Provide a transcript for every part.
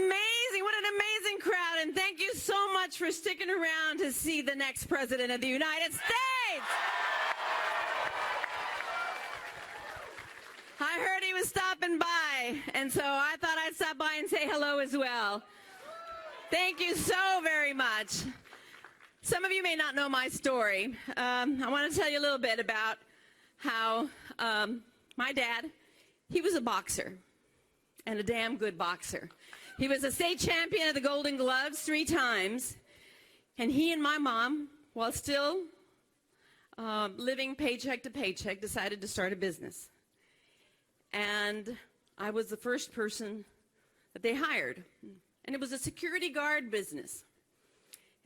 amazing. What an amazing crowd. And thank you so much for sticking around to see the next president of the United States. I heard he was stopping by, and so I thought I'd stop by and say hello as well. Thank you so very much. Some of you may not know my story. I want to tell you a little bit about how my dad, he was a boxer, and a damn good boxer. He was a state champion of the Golden Gloves 3 times, and he and my mom, while still living paycheck to paycheck, decided to start a business. And I was the first person that they hired, and it was a security guard business.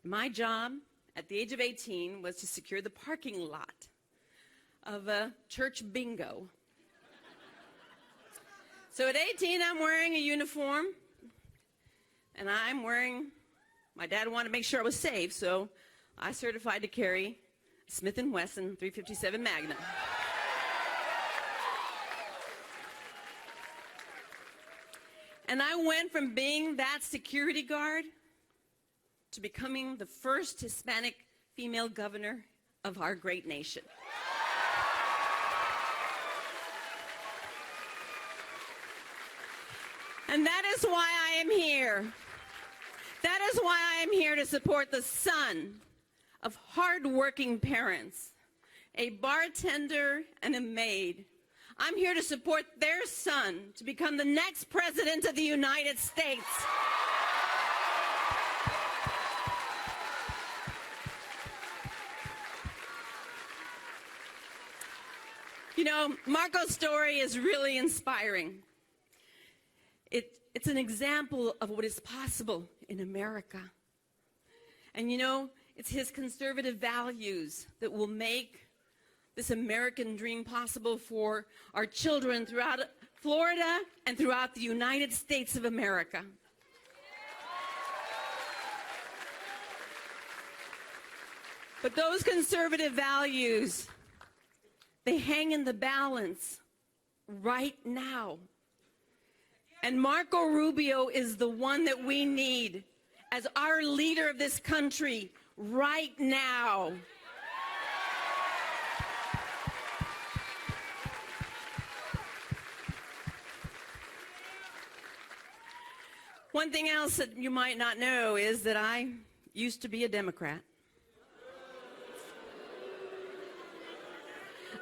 And my job at the age of 18 was to secure the parking lot of a church bingo. So at 18, I'm wearing a uniform, and my dad wanted to make sure I was safe, so I certified to carry Smith & Wesson 357 Magnum. And I went from being that security guard to becoming the first Hispanic female governor of our great nation. And that is why I am here. That is why I am here to support the son of hardworking parents, a bartender and a maid. I'm here to support their son to become the next president of the United States. You know, Marco's story is really inspiring. It's an example of what is possible in America. And you know, it's his conservative values that will make this American dream possible for our children throughout Florida and throughout the United States of America. But those conservative values, they hang in the balance right now. And Marco Rubio is the one that we need as our leader of this country right now. One thing else that you might not know is that I used to be a Democrat.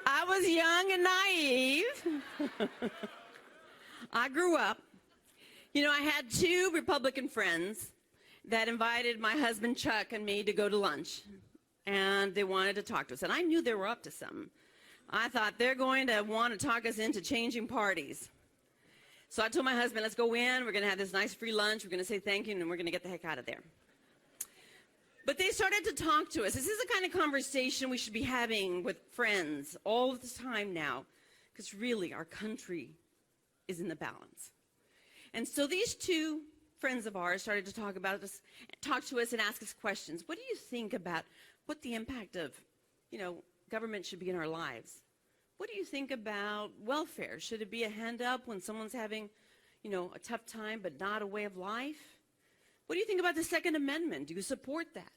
I was young and naive. I grew up. You know, I had 2 Republican friends that invited my husband Chuck and me to go to lunch, and they wanted to talk to us, and I knew they were up to something. I thought they're going to want to talk us into changing parties. So I told my husband, let's go in, we're going to have this nice free lunch, we're going to say thank you, and we're going to get the heck out of there. But they started to talk to us. This is the kind of conversation we should be having with friends all the time now, because really our country is in the balance. And so these 2 friends of ours started to talk to us and ask us questions. What do you think about what the impact of, government should be in our lives? What do you think about welfare? Should it be a hand up when someone's having, a tough time but not a way of life? What do you think about the Second Amendment? Do you support that?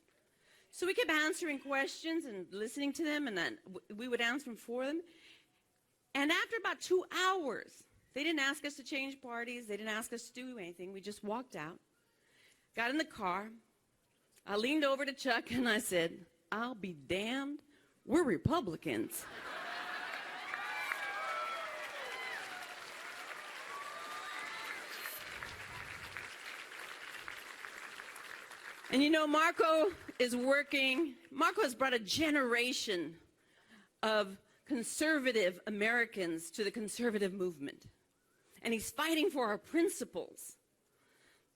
So we kept answering questions and listening to them, and then we would answer them for them. And after about 2 hours, they didn't ask us to change parties. They didn't ask us to do anything. We just walked out, got in the car. I leaned over to Chuck and I said, I'll be damned, we're Republicans. And you know, Marco has brought a generation of conservative Americans to the conservative movement. And he's fighting for our principles,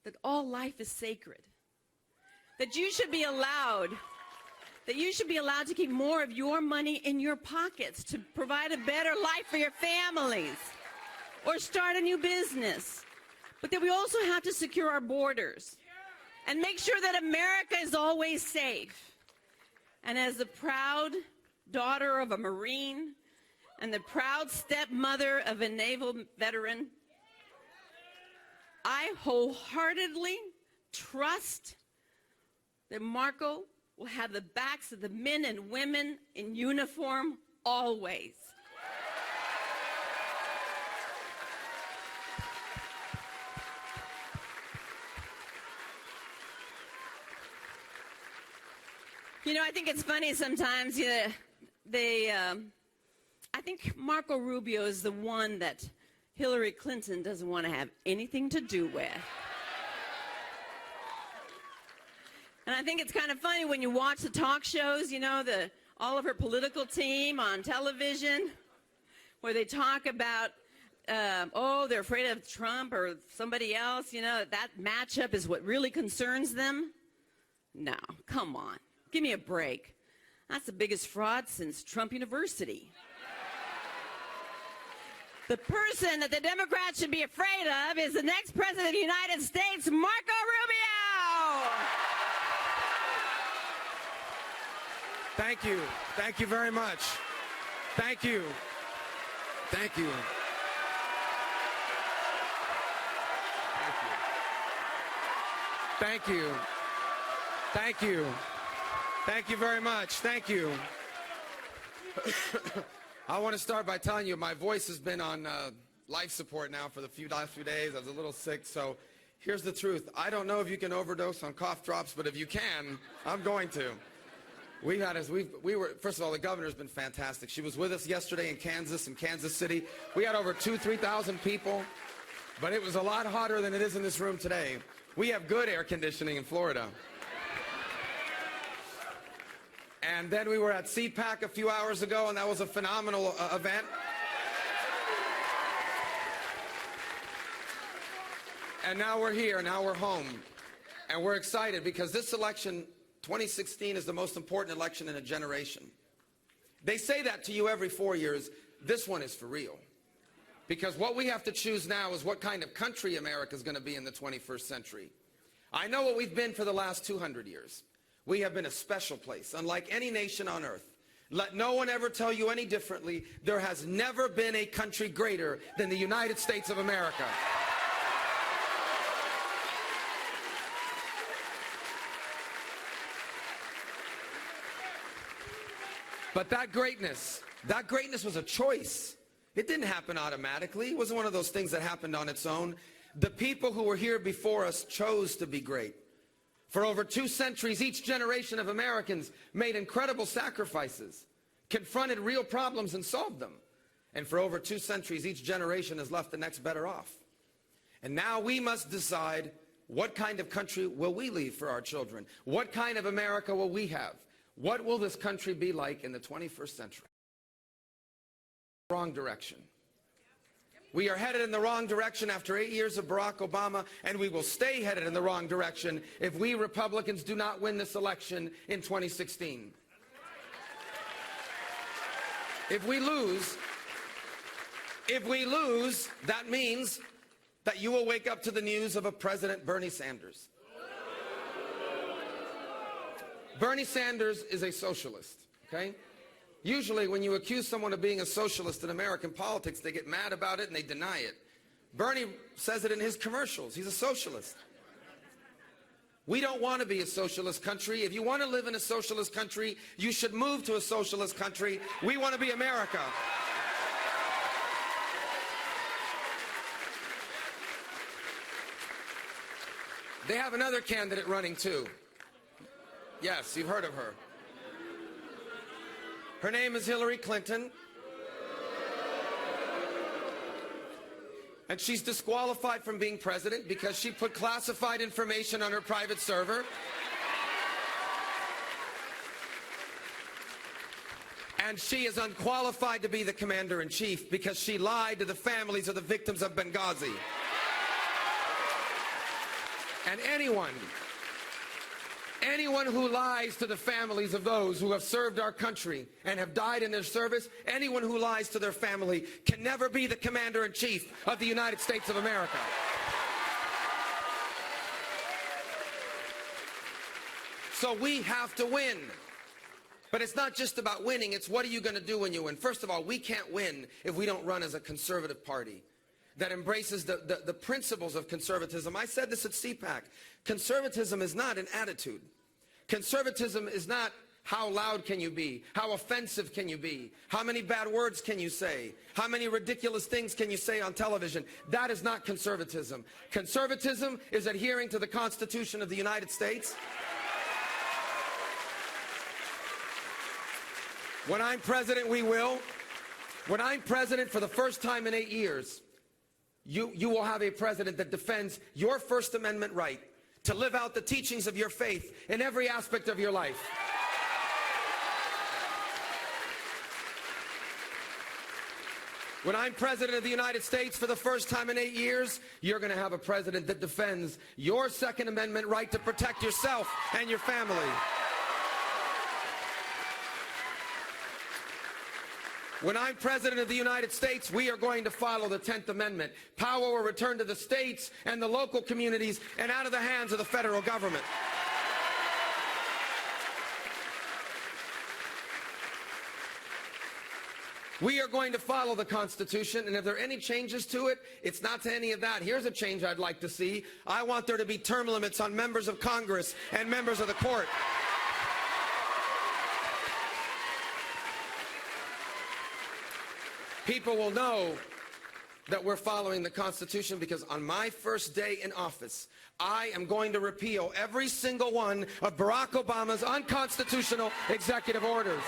that all life is sacred, that you should be allowed to keep more of your money in your pockets to provide a better life for your families or start a new business. But that we also have to secure our borders and make sure that America is always safe. And as the proud daughter of a Marine and the proud stepmother of a naval veteran, I wholeheartedly trust that Marco will have the backs of the men and women in uniform always. You know, I think it's funny sometimes, I think Marco Rubio is the one that Hillary Clinton doesn't want to have anything to do with. And I think it's kind of funny when you watch the talk shows, you know, all of her political team on television, where they talk about, they're afraid of Trump or somebody else, you know, that matchup is what really concerns them. No, come on. Give me a break. That's the biggest fraud since Trump University. The person that the Democrats should be afraid of is the next president of the United States, Marco Rubio. Thank you. Thank you very much. Thank you. Thank you. Thank you. Thank you. Thank you very much. Thank you. I want to start by telling you my voice has been on life support now for the last few days. I was a little sick, so here's the truth. I don't know if you can overdose on cough drops, but if you can, I'm going to. First of all, the governor's been fantastic. She was with us yesterday in Kansas City. We had over 3,000 people, but it was a lot hotter than it is in this room today. We have good air conditioning in Florida. And then we were at CPAC a few hours ago, and that was a phenomenal event. And now we're here, now we're home. And we're excited because this election, 2016, is the most important election in a generation. They say that to you every 4 years. This one is for real. Because what we have to choose now is what kind of country America is going to be in the 21st century. I know what we've been for the last 200 years. We have been a special place, unlike any nation on earth. Let no one ever tell you any differently. There has never been a country greater than the United States of America. But that greatness was a choice. It didn't happen automatically. It wasn't one of those things that happened on its own. The people who were here before us chose to be great. For over 2 centuries, each generation of Americans made incredible sacrifices, confronted real problems and solved them. And for over 2 centuries, each generation has left the next better off. And now we must decide, what kind of country will we leave for our children? What kind of America will we have? What will this country be like in the 21st century? Wrong direction. We are headed in the wrong direction after 8 years of Barack Obama, and we will stay headed in the wrong direction if we Republicans do not win this election in 2016. If we lose, that means that you will wake up to the news of a President Bernie Sanders. Bernie Sanders is a socialist, okay? Usually when you accuse someone of being a socialist in American politics, they get mad about it and they deny it. Bernie says it in his commercials. He's a socialist. We don't want to be a socialist country. If you want to live in a socialist country, you should move to a socialist country. We want to be America. They have another candidate running too. Yes, you've heard of her. Her name is Hillary Clinton. And she's disqualified from being president because she put classified information on her private server. And she is unqualified to be the commander-in-chief because she lied to the families of the victims of Benghazi. And anyone who lies to the families of those who have served our country and have died in their service, anyone who lies to their family can never be the commander-in-chief of the United States of America. So we have to win. But it's not just about winning, it's what are you going to do when you win. First of all, we can't win if we don't run as a conservative party. that embraces the principles of conservatism. I said this at CPAC. Conservatism is not an attitude. Conservatism is not how loud can you be, how offensive can you be, how many bad words can you say, how many ridiculous things can you say on television. That is not conservatism. Conservatism is adhering to the Constitution of the United States. When I'm president, we will. When I'm president for the first time in 8 years, you will have a president that defends your First Amendment right to live out the teachings of your faith in every aspect of your life. When I'm president of the United States for the first time in 8 years, you're going to have a president that defends your Second Amendment right to protect yourself and your family. When I'm president of the United States, we are going to follow the 10th Amendment. Power will return to the states and the local communities and out of the hands of the federal government. We are going to follow the Constitution, and if there are any changes to it, it's not to any of that. Here's a change I'd like to see. I want there to be term limits on members of Congress and members of the court. People will know that we're following the Constitution because on my first day in office, I am going to repeal every single one of Barack Obama's unconstitutional executive orders.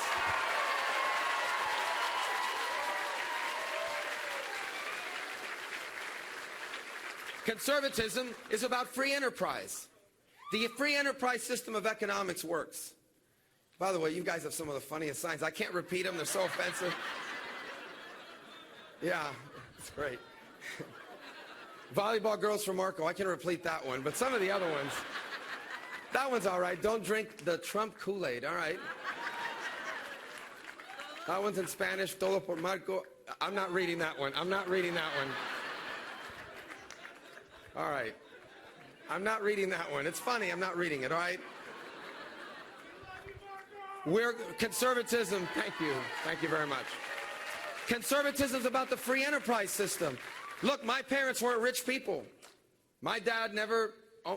Conservatism is about free enterprise. The free enterprise system of economics works. By the way, you guys have some of the funniest signs. I can't repeat them. They're so offensive. Yeah, it's great. Volleyball girls from Marco. I can repeat that one. But some of the other ones, that one's all right. Don't drink the Trump Kool-Aid. All right. That one's in Spanish. Todo por Marco. I'm not reading that one. I'm not reading that one. All right. I'm not reading that one. It's funny. I'm not reading it. All right. We're conservatism. Thank you. Thank you very much. Conservatism is about the free enterprise system. Look, my parents weren't rich people. My dad never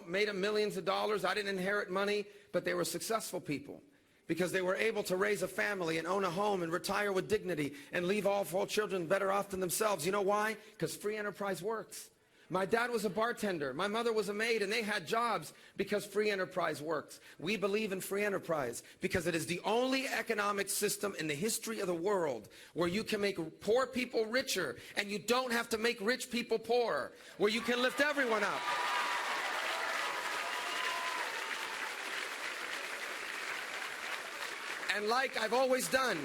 made millions of dollars. I didn't inherit money, but they were successful people because they were able to raise a family and own a home and retire with dignity and leave all 4 children better off than themselves. You know why? Because free enterprise works. My dad was a bartender. My mother was a maid, and they had jobs because free enterprise works. We believe in free enterprise because it is the only economic system in the history of the world where you can make poor people richer, and you don't have to make rich people poorer, where you can lift everyone up. And like I've always done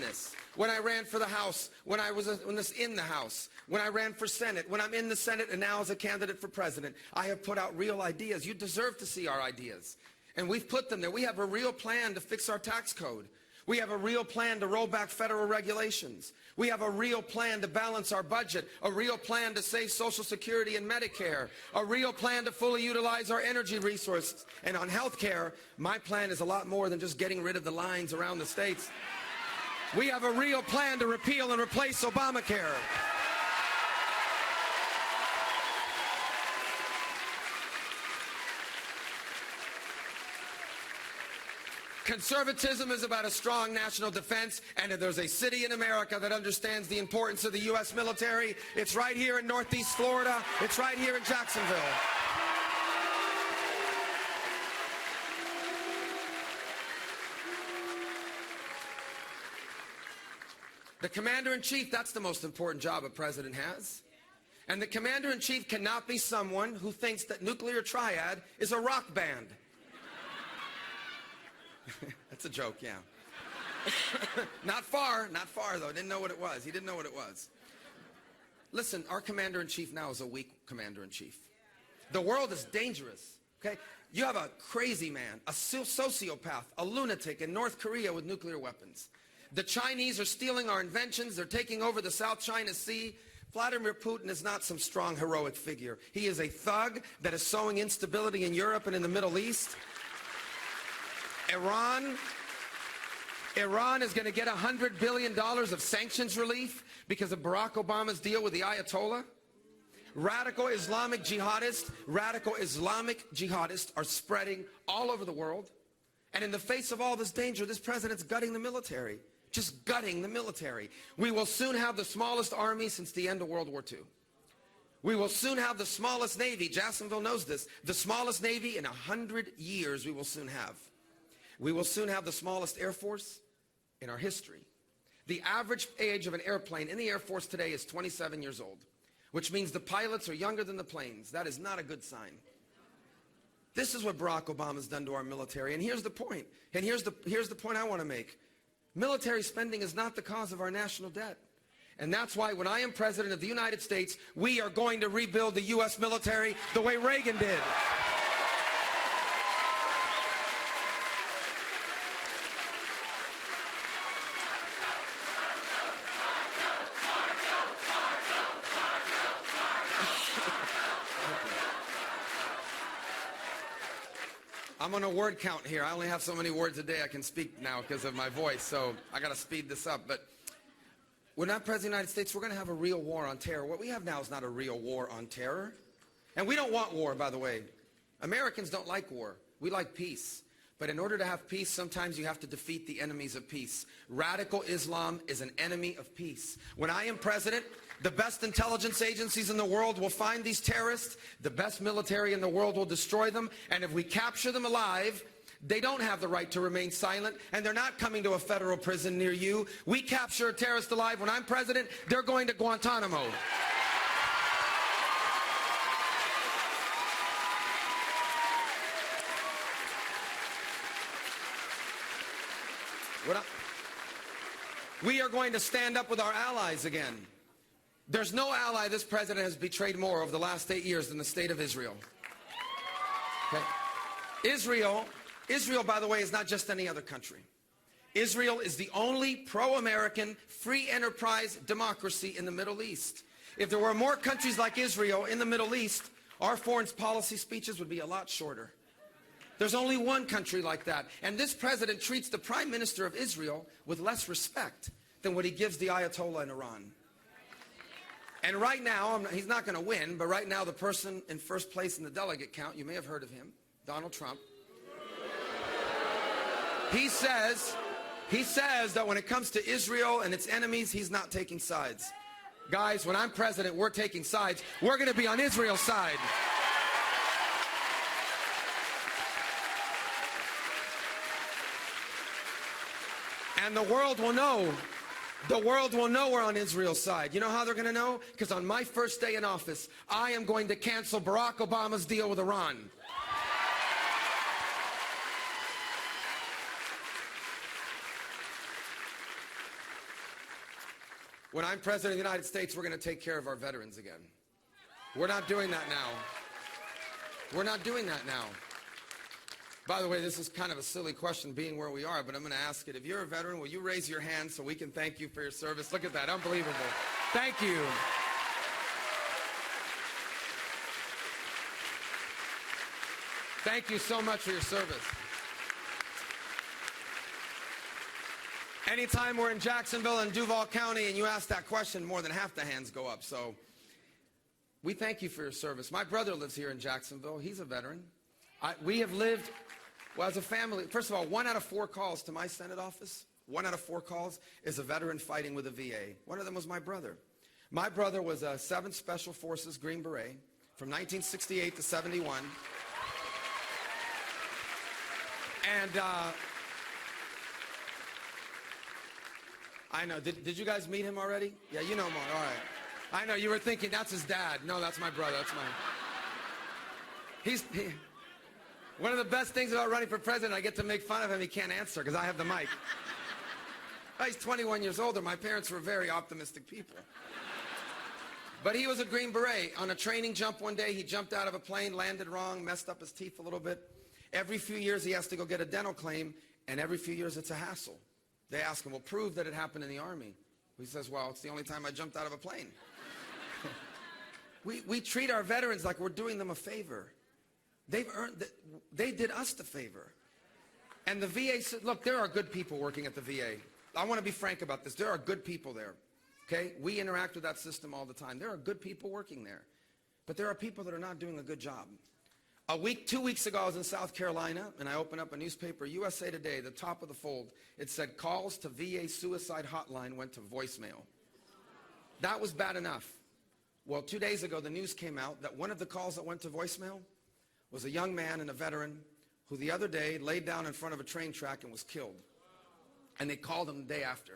this. When I ran for the House, when I was in the House, when I ran for Senate, when I'm in the Senate, and now as a candidate for president, I have put out real ideas. You deserve to see our ideas. And we've put them there. We have a real plan to fix our tax code. We have a real plan to roll back federal regulations. We have a real plan to balance our budget, a real plan to save Social Security and Medicare, a real plan to fully utilize our energy resources. And on health care, my plan is a lot more than just getting rid of the lines around the states. We have a real plan to repeal and replace Obamacare. Conservatism is about a strong national defense, and if there's a city in America that understands the importance of the U.S. military, it's right here in Northeast Florida. It's right here in Jacksonville. The commander-in-chief, that's the most important job a president has. And the commander-in-chief cannot be someone who thinks that Nuclear Triad is a rock band. That's a joke, yeah. Not far, though. Didn't know what it was. He didn't know what it was. Listen, our commander-in-chief now is a weak commander-in-chief. The world is dangerous, okay? You have a crazy man, a sociopath, a lunatic in North Korea with nuclear weapons. The Chinese are stealing our inventions. They're taking over the South China Sea. Vladimir Putin is not some strong, heroic figure. He is a thug that is sowing instability in Europe and in the Middle East. Iran Iran is going to get $100 billion of sanctions relief because of Barack Obama's deal with the Ayatollah. Radical Islamic jihadists are spreading all over the world. And in the face of all this danger, this president's gutting the military. Just gutting the military. We will soon have the smallest army since the end of World War II. We will soon have the smallest Navy. Jacksonville knows this. The smallest Navy in 100 years we will soon have. We will soon have the smallest Air Force in our history. The average age of an airplane in the Air Force today is 27 years old, which means the pilots are younger than the planes. That is not a good sign. This is what Barack Obama's done to our military. And here's the point. And here's the point I want to make. Military spending is not the cause of our national debt. And that's why when I am president of the United States, we are going to rebuild the U.S. military the way Reagan did. I'm on a word count here. I only have so many words a day I can speak now because of my voice, so I got to speed this up. But we're not president of the United States. We're going to have a real war on terror. What we have now is not a real war on terror. And we don't want war, by the way. Americans don't like war. We like peace. But in order to have peace, sometimes you have to defeat the enemies of peace. Radical Islam is an enemy of peace. When I am president, the best intelligence agencies in the world will find these terrorists. The best military in the world will destroy them. And if we capture them alive, they don't have the right to remain silent, and they're not coming to a federal prison near you. We capture a terrorist alive. When I'm president, they're going to Guantanamo. We are going to stand up with our allies again. There's no ally this president has betrayed more over the last 8 years than the state of Israel. Okay. Israel, by the way, is not just any other country. Israel is the only pro-American, free enterprise democracy in the Middle East. If there were more countries like Israel in the Middle East, our foreign policy speeches would be a lot shorter. There's only one country like that. And this president treats the prime minister of Israel with less respect than what he gives the Ayatollah in Iran. And right now, he's not going to win, but right now the person in first place in the delegate count, you may have heard of him, Donald Trump. He says that when it comes to Israel and its enemies, he's not taking sides. Guys, when I'm president, we're taking sides. We're going to be on Israel's side. And the world will know. The world will know we're on Israel's side. You know how they're going to know? Because on my first day in office, I am going to cancel Barack Obama's deal with Iran. When I'm president of the United States, we're going to take care of our veterans again. We're not doing that now. We're not doing that now. By the way, this is kind of a silly question being where we are, but I'm going to ask it. If you're a veteran, will you raise your hand so we can thank you for your service? Look at that. Unbelievable. Thank you. Thank you so much for your service. Anytime we're in Jacksonville and Duval County and you ask that question, more than half the hands go up. So we thank you for your service. My brother lives here in Jacksonville. He's a veteran. We have lived... Well, as a family, first of all, 1 out of 4 calls to my Senate office, 1 out of 4 calls is a veteran fighting with a VA. One of them was my brother. My brother was a 7th Special Forces Green Beret from 1968 to 71. And I know, did you guys meet him already? Yeah, you know him all right. I know, you were thinking, that's his dad. No, that's my brother, that's mine. One of the best things about running for president, I get to make fun of him. He can't answer because I have the mic. He's 21 years older. My parents were very optimistic people. But he was a Green Beret. On a training jump one day, he jumped out of a plane, landed wrong, messed up his teeth a little bit. Every few years, he has to go get a dental claim, and every few years, it's a hassle. They ask him, well, prove that it happened in the Army. He says, well, it's the only time I jumped out of a plane. We treat our veterans like we're doing them a favor. They did us the favor. And the VA said, look, there are good people working at the VA. I want to be frank about this. There are good people there. Okay? We interact with that system all the time. There are good people working there. But there are people that are not doing a good job. 2 weeks ago, I was in South Carolina, and I opened up a newspaper, USA Today, the top of the fold. It said, calls to VA suicide hotline went to voicemail. That was bad enough. Well, 2 days ago, the news came out that one of the calls that went to voicemail was a young man and a veteran who the other day laid down in front of a train track and was killed. And they called him the day after.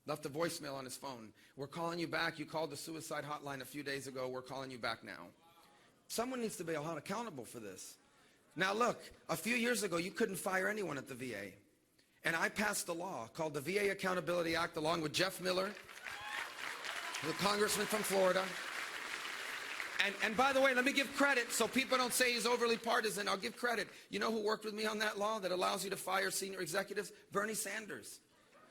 Left a voicemail on his phone. We're calling you back. You called the suicide hotline a few days ago. We're calling you back now. Someone needs to be held accountable for this. Now look, a few years ago, you couldn't fire anyone at the VA. And I passed a law called the VA Accountability Act along with Jeff Miller, the congressman from Florida. And by the way, let me give credit so people don't say he's overly partisan. I'll give credit. You know who worked with me on that law that allows you to fire senior executives? Bernie Sanders.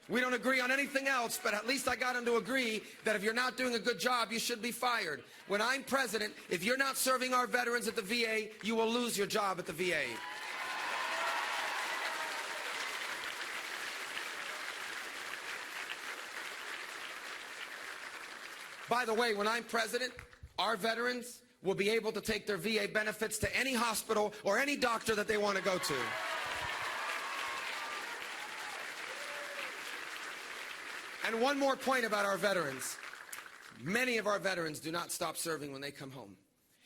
We don't agree on anything else, but at least I got him to agree that if you're not doing a good job, you should be fired. When I'm president, if you're not serving our veterans at the VA, you will lose your job at the VA. By the way, when I'm president, our veterans will be able to take their VA benefits to any hospital or any doctor that they want to go to. And one more point about our veterans. Many of our veterans do not stop serving when they come home.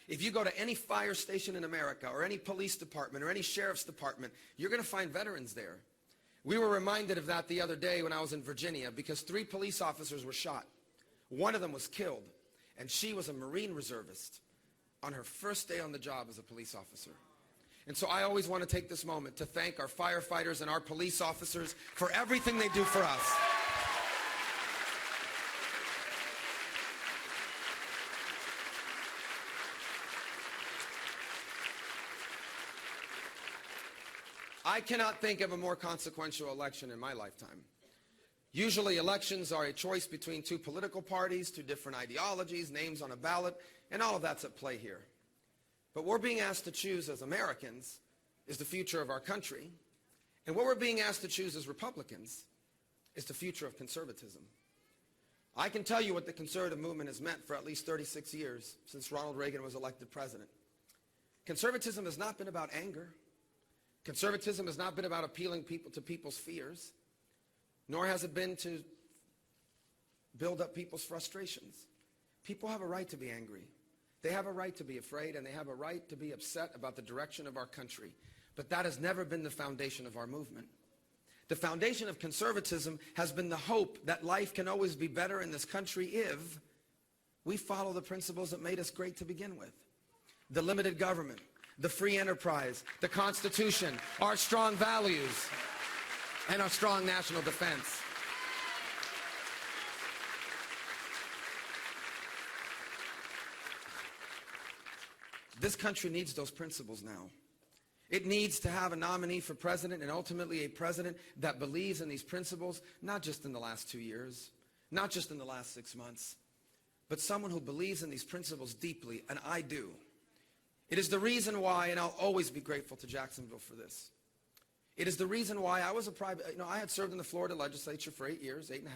If you go to any fire station in America or any police department or any sheriff's department, you're going to find veterans there. We were reminded of that the other day when I was in Virginia because 3 police officers were shot. One of them was killed, and she was a Marine reservist on her first day on the job as a police officer. And so I always want to take this moment to thank our firefighters and our police officers for everything they do for us. I cannot think of a more consequential election in my lifetime. Usually elections are a choice between 2 political parties, 2 different ideologies, names on a ballot, and all of that's at play here. But what we're being asked to choose as Americans is the future of our country. And what we're being asked to choose as Republicans is the future of conservatism. I can tell you what the conservative movement has meant for at least 36 years since Ronald Reagan was elected president. Conservatism has not been about anger. Conservatism has not been about appealing to people's fears, nor has it been to build up people's frustrations. People have a right to be angry. They have a right to be afraid, and they have a right to be upset about the direction of our country. But that has never been the foundation of our movement. The foundation of conservatism has been the hope that life can always be better in this country if we follow the principles that made us great to begin with. The limited government, the free enterprise, the Constitution, our strong values, and our strong national defense. This country needs those principles now. It needs to have a nominee for president and ultimately a president that believes in these principles, not just in the last 2 years, not just in the last 6 months, but someone who believes in these principles deeply, and I do. It is the reason why, and I'll always be grateful to Jacksonville for this. It is the reason why I was I had served in the Florida legislature for 8 years, 8.5.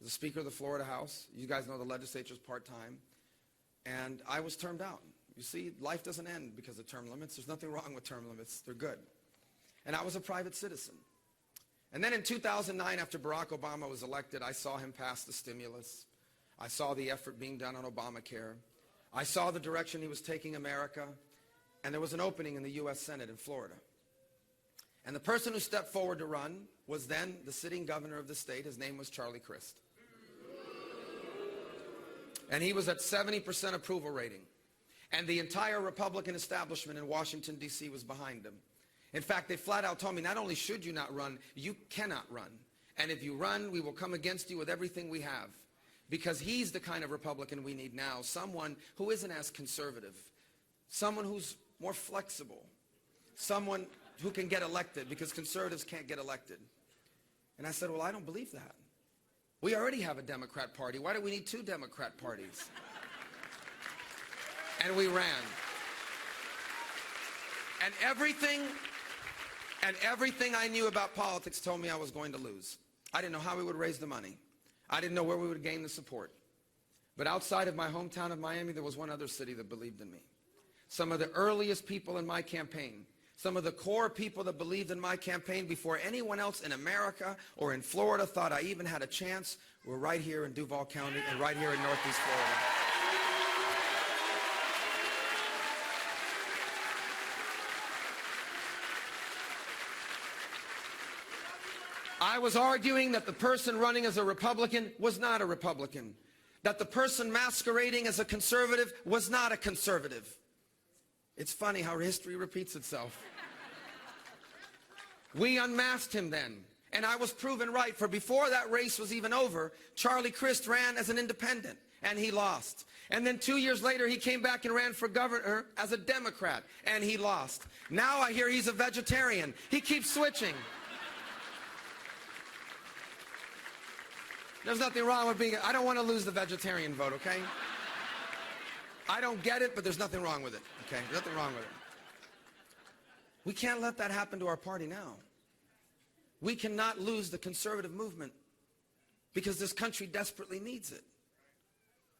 As a Speaker of the Florida House. You guys know the legislature is part-time. And I was termed out. You see, life doesn't end because of term limits. There's nothing wrong with term limits. They're good. And I was a private citizen. And then in 2009, after Barack Obama was elected, I saw him pass the stimulus. I saw the effort being done on Obamacare. I saw the direction he was taking America. And there was an opening in the U.S. Senate in Florida. And the person who stepped forward to run was then the sitting governor of the state. His name was Charlie Crist. And he was at 70% approval rating. And the entire Republican establishment in Washington, D.C. was behind him. In fact, they flat out told me, not only should you not run, you cannot run. And if you run, we will come against you with everything we have. Because he's the kind of Republican we need now. Someone who isn't as conservative. Someone who's more flexible. Someone who can get elected, because conservatives can't get elected. And I said, well, I don't believe that. We already have a Democrat Party. Why do we need 2 Democrat parties? And we ran. And And everything I knew about politics told me I was going to lose. I didn't know how we would raise the money. I didn't know where we would gain the support. But outside of my hometown of Miami, there was one other city that believed in me. Some of the earliest people in my campaign, some of the core people that believed in my campaign before anyone else in America or in Florida thought I even had a chance, were right here in Duval County and right here in Northeast Florida. I was arguing that the person running as a Republican was not a Republican, that the person masquerading as a conservative was not a conservative. It's funny how history repeats itself. We unmasked him then, and I was proven right, for before that race was even over, Charlie Crist ran as an independent, and he lost. And then 2 years later, he came back and ran for governor as a Democrat, and he lost. Now I hear he's a vegetarian. He keeps switching. There's nothing wrong with being, I don't want to lose the vegetarian vote, okay? I don't get it, but there's nothing wrong with it, okay? There's nothing wrong with it. We can't let that happen to our party now. We cannot lose the conservative movement because this country desperately needs it.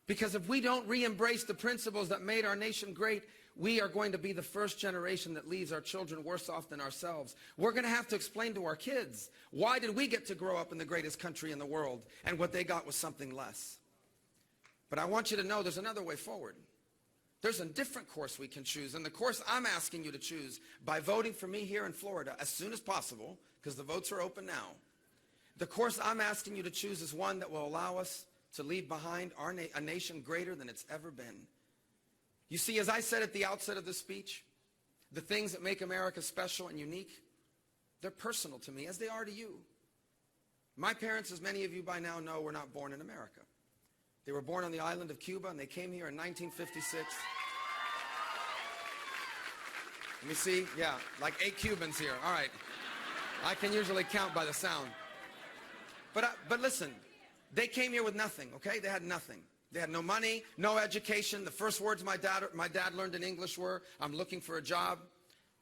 Because if we don't re-embrace the principles that made our nation great, we are going to be the first generation that leaves our children worse off than ourselves. We're going to have to explain to our kids, why did we get to grow up in the greatest country in the world, and what they got was something less. But I want you to know there's another way forward. There's a different course we can choose, and the course I'm asking you to choose by voting for me here in Florida as soon as possible, because the votes are open now. The course I'm asking you to choose is one that will allow us to leave behind a nation greater than it's ever been. You see, as I said at the outset of this speech, the things that make America special and unique, they're personal to me, as they are to you. My parents, as many of you by now know, were not born in America. They were born on the island of Cuba, and they came here in 1956. Let me see. Yeah, like 8 Cubans here. All right. I can usually count by the sound. But listen, they came here with nothing, okay? They had nothing. They had no money, no education. The first words my dad learned in English were, "I'm looking for a job."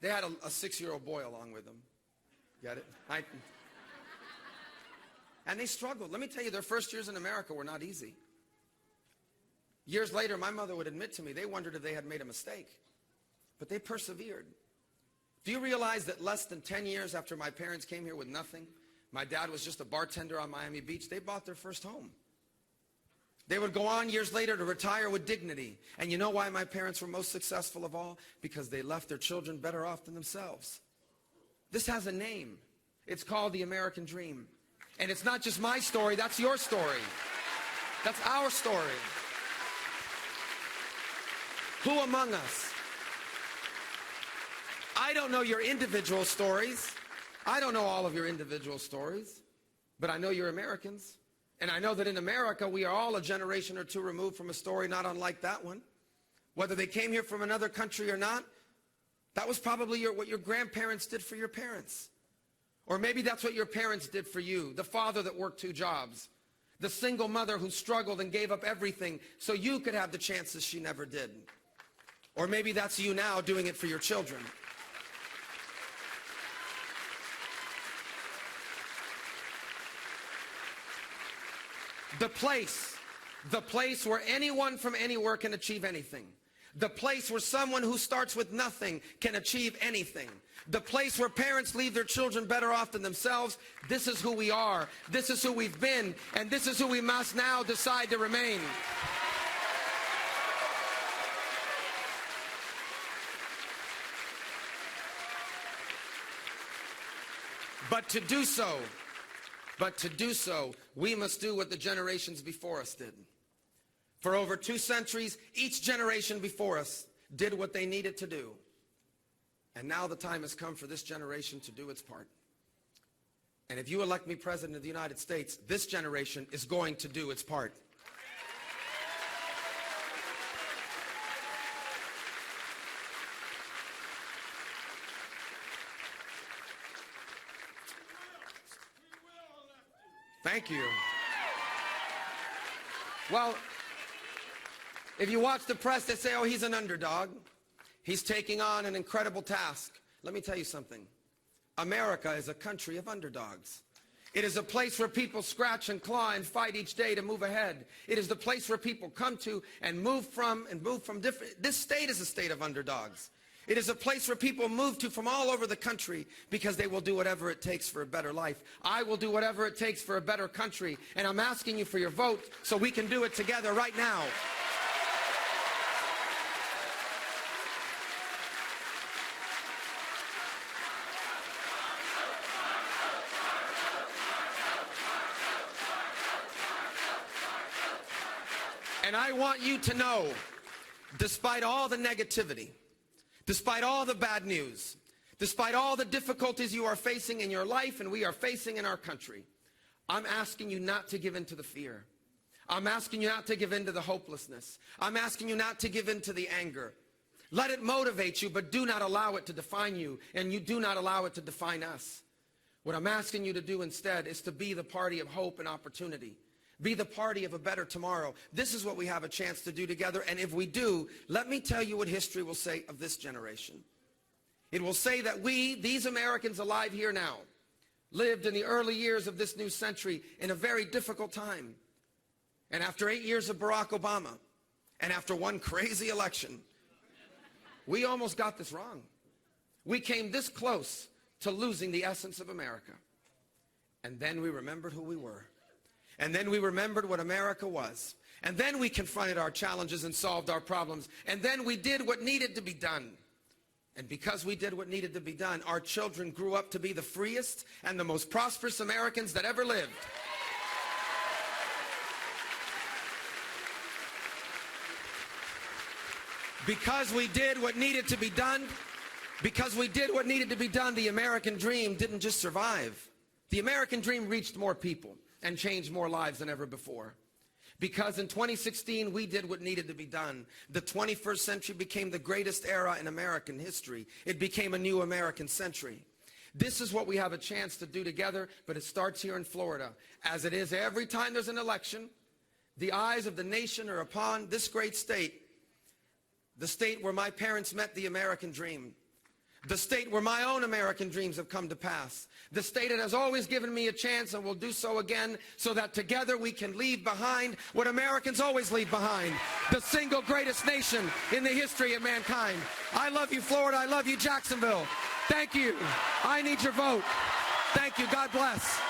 They had a 6-year-old boy along with them. Get it? And they struggled. Let me tell you, their first years in America were not easy. Years later, my mother would admit to me, they wondered if they had made a mistake. But they persevered. Do you realize that less than 10 years after my parents came here with nothing, my dad was just a bartender on Miami Beach, they bought their first home. They would go on years later to retire with dignity. And you know why my parents were most successful of all? Because they left their children better off than themselves. This has a name. It's called the American Dream. And it's not just my story, that's your story. That's our story. Who among us? I don't know your individual stories. I don't know all of your individual stories. But I know you're Americans. And I know that in America, we are all a generation or two removed from a story not unlike that one. Whether they came here from another country or not, that was probably what your grandparents did for your parents. Or maybe that's what your parents did for you. The father that worked 2 jobs. The single mother who struggled and gave up everything so you could have the chances she never did. Or maybe that's you now doing it for your children. The place where anyone from anywhere can achieve anything. The place where someone who starts with nothing can achieve anything. The place where parents leave their children better off than themselves. This is who we are. This is who we've been. And this is who we must now decide to remain. But to do so, we must do what the generations before us did. For over 2 centuries, each generation before us did what they needed to do. And now the time has come for this generation to do its part. And if you elect me President of the United States, this generation is going to do its part. Thank you. Well, if you watch the press, they say, oh, he's an underdog. He's taking on an incredible task. Let me tell you something. America is a country of underdogs. It is a place where people scratch and claw and fight each day to move ahead. It is the place where people come to and move from different. This state is a state of underdogs. It is a place where people move to from all over the country because they will do whatever it takes for a better life. I will do whatever it takes for a better country. And I'm asking you for your vote so we can do it together right now. And I want you to know, despite all the negativity, despite all the bad news, despite all the difficulties you are facing in your life and we are facing in our country, I'm asking you not to give in to the fear. I'm asking you not to give in to the hopelessness. I'm asking you not to give in to the anger. Let it motivate you, but do not allow it to define you, and you do not allow it to define us. What I'm asking you to do instead is to be the party of hope and opportunity. Be the party of a better tomorrow. This is what we have a chance to do together. And if we do, let me tell you what history will say of this generation. It will say that we, these Americans alive here now, lived in the early years of this new century in a very difficult time. And after 8 years of Barack Obama, and after one crazy election, we almost got this wrong. We came this close to losing the essence of America. And then we remembered who we were. And then we remembered what America was. And then we confronted our challenges and solved our problems. And then we did what needed to be done. And because we did what needed to be done, our children grew up to be the freest and the most prosperous Americans that ever lived. Because we did what needed to be done, the American dream didn't just survive. The American dream reached more people and changed more lives than ever before. Because in 2016, we did what needed to be done. The 21st century became the greatest era in American history. It became a new American century. This is what we have a chance to do together, but it starts here in Florida. As it is every time there's an election, the eyes of the nation are upon this great state, the state where my parents met the American dream. The state where my own American dreams have come to pass. The state that has always given me a chance and will do so again, so that together we can leave behind what Americans always leave behind, the single greatest nation in the history of mankind. I love you, Florida. I love you, Jacksonville. Thank you. I need your vote. Thank you. God bless.